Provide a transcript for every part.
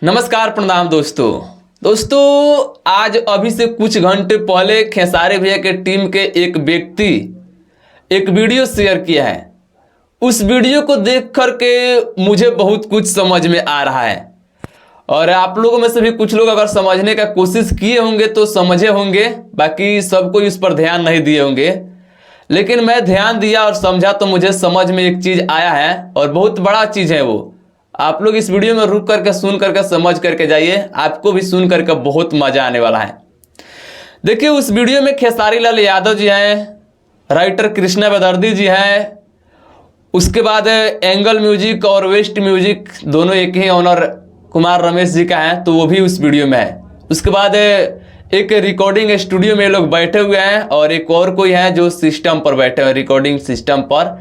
नमस्कार प्रणाम दोस्तों आज अभी से कुछ घंटे पहले खेसारी भैया के टीम के एक व्यक्ति एक वीडियो शेयर किया है। उस वीडियो को देख कर के मुझे बहुत कुछ समझ में आ रहा है और आप लोगों में से भी कुछ लोग अगर समझने का कोशिश किए होंगे तो समझे होंगे, बाकी सब कोई उस पर ध्यान नहीं दिए होंगे। लेकिन मैं ध्यान दिया और समझा तो मुझे समझ में एक चीज़ आया है और बहुत बड़ा चीज़ है वो। आप लोग इस वीडियो में रुक करके सुन करके समझ करके जाइए, आपको भी सुन करके बहुत मजा आने वाला है। देखिए उस वीडियो में खेसारी लाल यादव जी हैं, राइटर कृष्णा बेदर्दी जी हैं, उसके बाद एंगल म्यूजिक और वेस्ट म्यूजिक दोनों एक ही ऑनर कुमार रमेश जी का है, तो वो भी उस वीडियो में है। उसके बाद एक रिकॉर्डिंग स्टूडियो में लोग बैठे हुए हैं और एक और कोई है जो सिस्टम पर बैठे हुए हैं, रिकॉर्डिंग सिस्टम पर।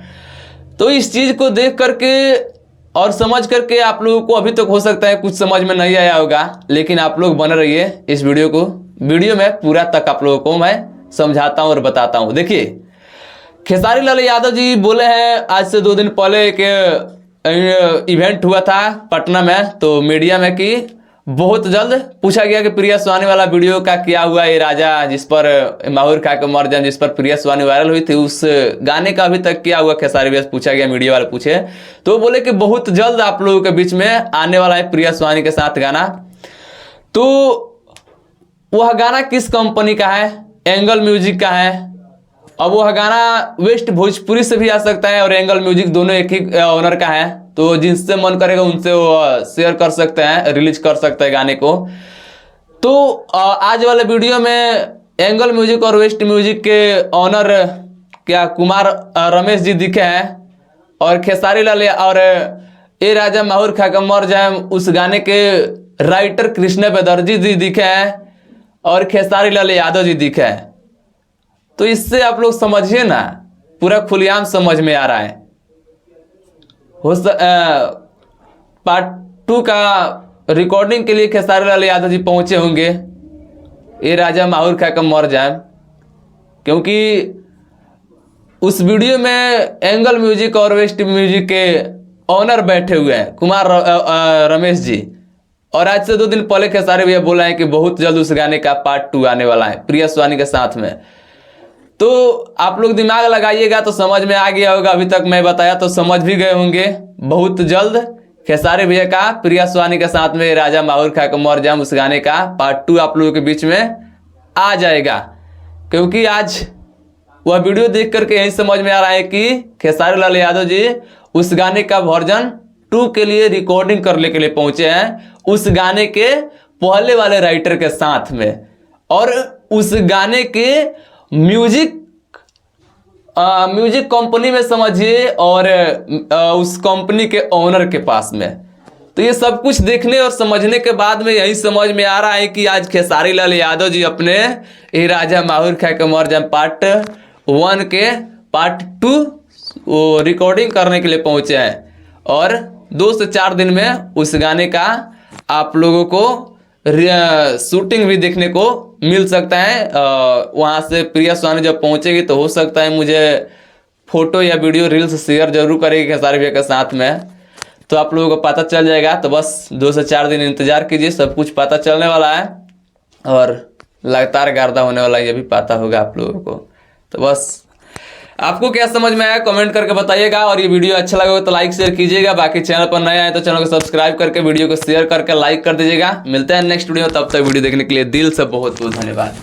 तो इस चीज़ को देख करके और समझ करके आप लोगों को अभी तक हो सकता है कुछ समझ में नहीं आया होगा, लेकिन आप लोग बने रहिए इस वीडियो में पूरा तक आप लोगों को मैं समझाता हूँ और बताता हूँ। देखिए खेसारी लाल यादव जी बोले हैं, आज से 2 दिन पहले एक इवेंट हुआ था पटना में, तो मीडिया में कि बहुत जल्द पूछा गया कि प्रिया सुहानी वाला वीडियो का क्या हुआ, ये राजा जिस पर माहौर खा के मर जाए, जिस पर प्रिया सुहानी वायरल हुई थी, उस गाने का अभी तक क्या हुआ खेसारी भैया पूछा गया, मीडिया वाले पूछे। तो बोले कि बहुत जल्द आप लोगों के बीच में आने वाला है प्रिया सुहानी के साथ गाना। तो वह गाना किस कंपनी का है? एंगल म्यूजिक का है। अब वह गाना वेस्ट भोजपुरी से भी आ सकता है और एंगल म्यूजिक दोनों एक ही ऑनर का है, तो जिनसे मन करेगा उनसे वो शेयर कर सकते हैं, रिलीज कर सकते हैं गाने को। तो आज वाले वीडियो में एंगल म्यूजिक और वेस्ट म्यूजिक के ऑनर क्या कुमार रमेश जी दिखे हैं और खेसारी लाल और ए राजा माहौर खा के मर जाए उस गाने के राइटर कृष्णा बेदर्दी जी दिखे हैं और खेसारी लाल यादव जी दिखे हैं। तो इससे आप लोग समझिए ना, पूरा खुलेआम समझ में आ रहा है। पार्ट 2 का रिकॉर्डिंग के लिए खेसारी लाल यादव जी पहुंचे होंगे, ये राजा माहौर खा कर मर जाए, क्योंकि उस वीडियो में एंगल म्यूजिक और वेस्ट म्यूजिक के ऑनर बैठे हुए हैं कुमार रमेश जी। और आज से 2 दिन पहले खेसारी भैया बोला है कि बहुत जल्द उस गाने का पार्ट 2 आने वाला है प्रिया सुहानी के साथ में। तो आप लोग दिमाग लगाइएगा तो समझ में आ गया होगा, अभी तक मैं बताया तो समझ भी गए होंगे। बहुत जल्द खेसारी भैया का प्रिया सुहानी के साथ में राजा माहौर खा के मर जाए उस गाने का पार्ट 2 आप लोगों के बीच में आ जाएगा, क्योंकि आज वह वीडियो देख करके यही समझ में आ रहा है कि खेसारी लाल यादव जी उस गाने का वर्जन 2 के लिए रिकॉर्डिंग करने के लिए पहुंचे हैं, उस गाने के पहले वाले राइटर के साथ में, और उस गाने के म्यूजिक कंपनी में समझिए और उस कंपनी के ओनर के पास में। तो ये सब कुछ देखने और समझने के बाद में यही समझ में आ रहा है कि आज खेसारी लाल यादव जी अपने ए राजा माहौर खा के मर जाए पार्ट 1 के पार्ट 2 वो रिकॉर्डिंग करने के लिए पहुंचे हैं और 2 से 4 दिन में उस गाने का आप लोगों को शूटिंग भी देखने को मिल सकता है। वहाँ से प्रिया सुहानी जब पहुँचेगी तो हो सकता है मुझे फोटो या वीडियो रील्स शेयर जरूर करेगी खेसारी भैया के साथ में, तो आप लोगों को पता चल जाएगा। तो बस 2 से 4 दिन इंतजार कीजिए, सब कुछ पता चलने वाला है और लगातार गर्दा होने वाला है, ये भी पता होगा आप लोगों को। तो बस आपको क्या समझ में आया कमेंट करके बताइएगा, और ये वीडियो अच्छा लगा हो तो लाइक शेयर कीजिएगा। बाकी चैनल पर नए आए तो चैनल को सब्सक्राइब करके वीडियो को शेयर करके लाइक कर दीजिएगा। मिलते हैं नेक्स्ट वीडियो में, तब तक वीडियो देखने के लिए दिल से बहुत बहुत धन्यवाद।